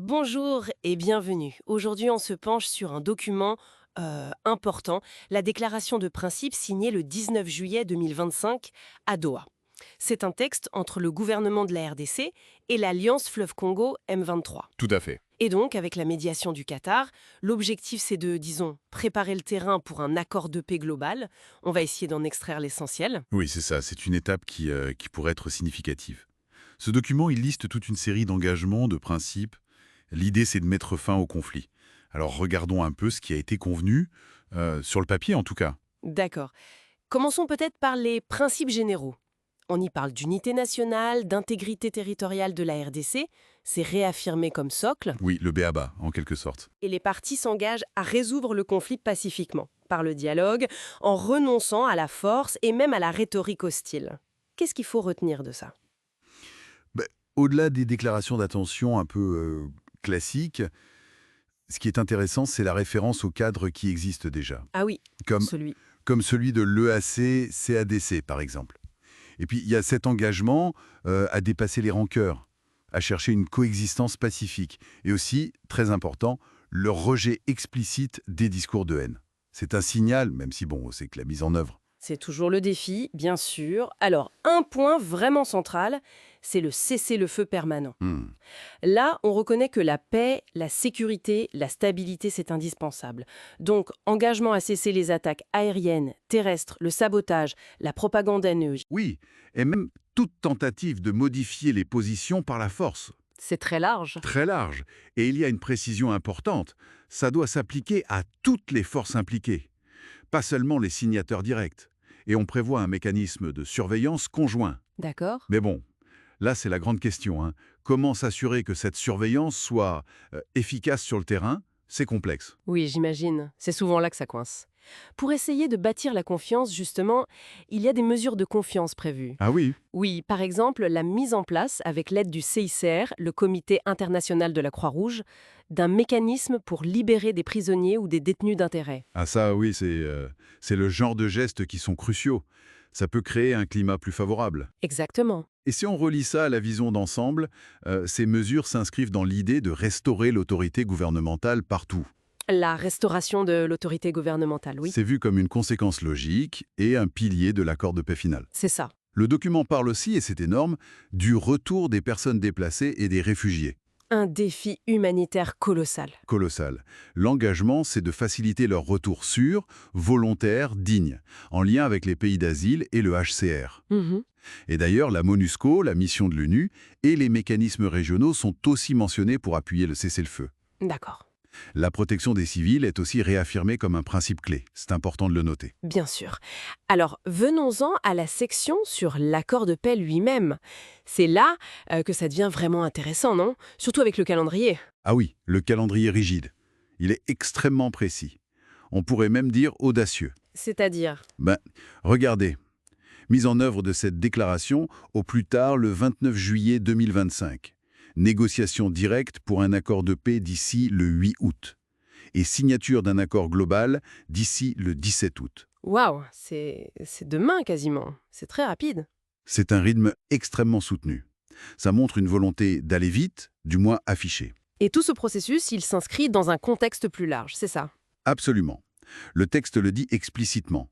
Bonjour et bienvenue. Aujourd'hui, on se penche sur un document important, la déclaration de principe signée le 19 juillet 2025 à Doha. C'est un texte entre le gouvernement de la RDC et l'Alliance Fleuve Congo M23. Tout à fait. Et donc, avec la médiation du Qatar, l'objectif c'est de, disons, préparer le terrain pour un accord de paix global. On va essayer d'en extraire l'essentiel. Oui, c'est ça. C'est une étape qui pourrait être significative. Ce document, il liste toute une série d'engagements, de principes. L'idée, c'est de mettre fin au conflit. Alors, regardons un peu ce qui a été convenu, sur le papier en tout cas. D'accord. Commençons peut-être par les principes généraux. On y parle d'unité nationale, d'intégrité territoriale de la RDC, c'est réaffirmé comme socle, Oui, le b.a.-ba, en quelque sorte. et les parties s'engagent à résoudre le conflit pacifiquement, par le dialogue, en renonçant à la force et même à la rhétorique hostile. Qu'est-ce qu'il faut retenir de ça? Ben, au-delà des déclarations d'intention un peu classiques, ce qui est intéressant, c'est la référence au cadre qui existe déjà, Ah oui, comme, celui. comme celui de l'EAC-CADC, par exemple. Et puis, il y a cet engagement à dépasser les rancœurs, à chercher une coexistence pacifique. Et aussi, très important, le rejet explicite des discours de haine. C'est un signal, même si, bon, c'est que la mise en œuvre. C'est toujours le défi, bien sûr. Alors, un point vraiment central, c'est le cessez-le-feu permanent. Hmm. Là, on reconnaît que la paix, la sécurité, la stabilité, c'est indispensable. Donc, engagement à cesser les attaques aériennes, terrestres, le sabotage, la propagande haineuse. Oui, et même toute tentative de modifier les positions par la force. C'est très large. Très large. Et il y a une précision importante. Ça doit s'appliquer à toutes les forces impliquées, pas seulement les signataires directs. Et on prévoit un mécanisme de surveillance conjoint. D'accord? Mais bon, là, c'est la grande question, hein. Comment s'assurer que cette surveillance soit efficace sur le terrain? C'est complexe. Oui, j'imagine. C'est souvent là que ça coince. Pour essayer de bâtir la confiance, justement, il y a des mesures de confiance prévues. Ah oui. Oui, par exemple, la mise en place, avec l'aide du CICR, le Comité international de la Croix-Rouge, d'un mécanisme pour libérer des prisonniers ou des détenus d'intérêt. Ah ça, oui, c'est le genre de gestes qui sont cruciaux. Ça peut créer un climat plus favorable. Exactement. Et si on relie ça à la vision d'ensemble, ces mesures s'inscrivent dans l'idée de restaurer l'autorité gouvernementale partout. La restauration de l'autorité gouvernementale, oui. C'est vu comme une conséquence logique et un pilier de l'accord de paix final. C'est ça. Le document parle aussi, et c'est énorme, du retour des personnes déplacées et des réfugiés. Un défi humanitaire colossal. Colossal. L'engagement, c'est de faciliter leur retour sûr, volontaire, digne, en lien avec les pays d'asile et le HCR. Mhm. Et d'ailleurs, la MONUSCO, la mission de l'ONU, et les mécanismes régionaux sont aussi mentionnés pour appuyer le cessez-le-feu. D'accord. La protection des civils est aussi réaffirmée comme un principe clé. C'est important de le noter. Bien sûr. Alors, venons-en à la section sur l'accord de paix lui-même. C'est là que ça devient vraiment intéressant, non? Surtout avec le calendrier. Ah oui, le calendrier rigide. Il est extrêmement précis. On pourrait même dire audacieux. C'est-à-dire? Ben, regardez. Mise en œuvre de cette déclaration au plus tard le 29 juillet 2025. Négociation directe pour un accord de paix d'ici le 8 août. Et signature d'un accord global d'ici le 17 août. Waouh, c'est demain quasiment. C'est très rapide. C'est un rythme extrêmement soutenu. Ça montre une volonté d'aller vite, du moins affichée. Et tout ce processus, il s'inscrit dans un contexte plus large, c'est ça? Absolument. Le texte le dit explicitement.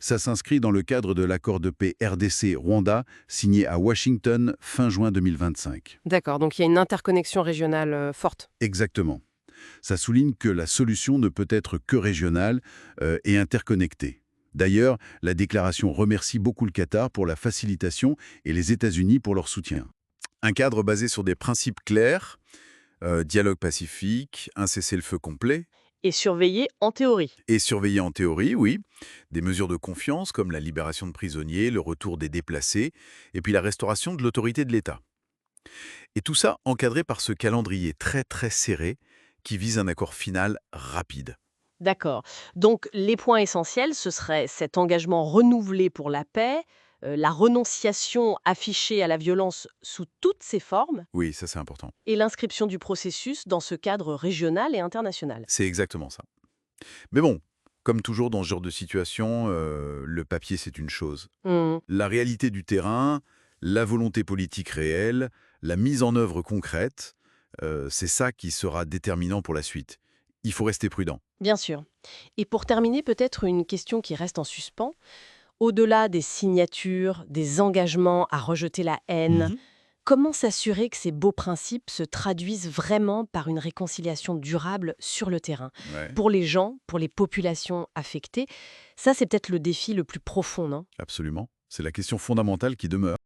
Ça s'inscrit dans le cadre de l'accord de paix RDC-Rwanda signé à Washington fin juin 2025. D'accord, donc il y a une interconnexion régionale forte. Exactement. Ça souligne que la solution ne peut être que régionale et interconnectée. D'ailleurs, la déclaration remercie beaucoup le Qatar pour la facilitation et les États-Unis pour leur soutien. Un cadre basé sur des principes clairs, dialogue pacifique, un cessez-le-feu complet, Et surveillé en théorie. et surveillé en théorie, oui, des mesures de confiance comme la libération de prisonniers, le retour des déplacés, et puis la restauration de l'autorité de l'État. Et tout ça encadré par ce calendrier très très serré qui vise un accord final rapide. D'accord. Donc les points essentiels, ce serait cet engagement renouvelé pour la paix, la renonciation affichée à la violence sous toutes ses formes, Oui, ça c'est important. et l'inscription du processus dans ce cadre régional et international. C'est exactement ça. Mais bon, comme toujours dans ce genre de situation, le papier c'est une chose. Mhm. La réalité du terrain, la volonté politique réelle, la mise en œuvre concrète, C'est ça qui sera déterminant pour la suite. Il faut rester prudent. Bien sûr. Et pour terminer, peut-être une question qui reste en suspens. Au-delà des signatures, des engagements à rejeter la haine, comment s'assurer que ces beaux principes se traduisent vraiment par une réconciliation durable sur le terrain? Ouais, Pour les gens, pour les populations affectées, ça c'est peut-être le défi le plus profond, non? absolument. C'est la question fondamentale qui demeure.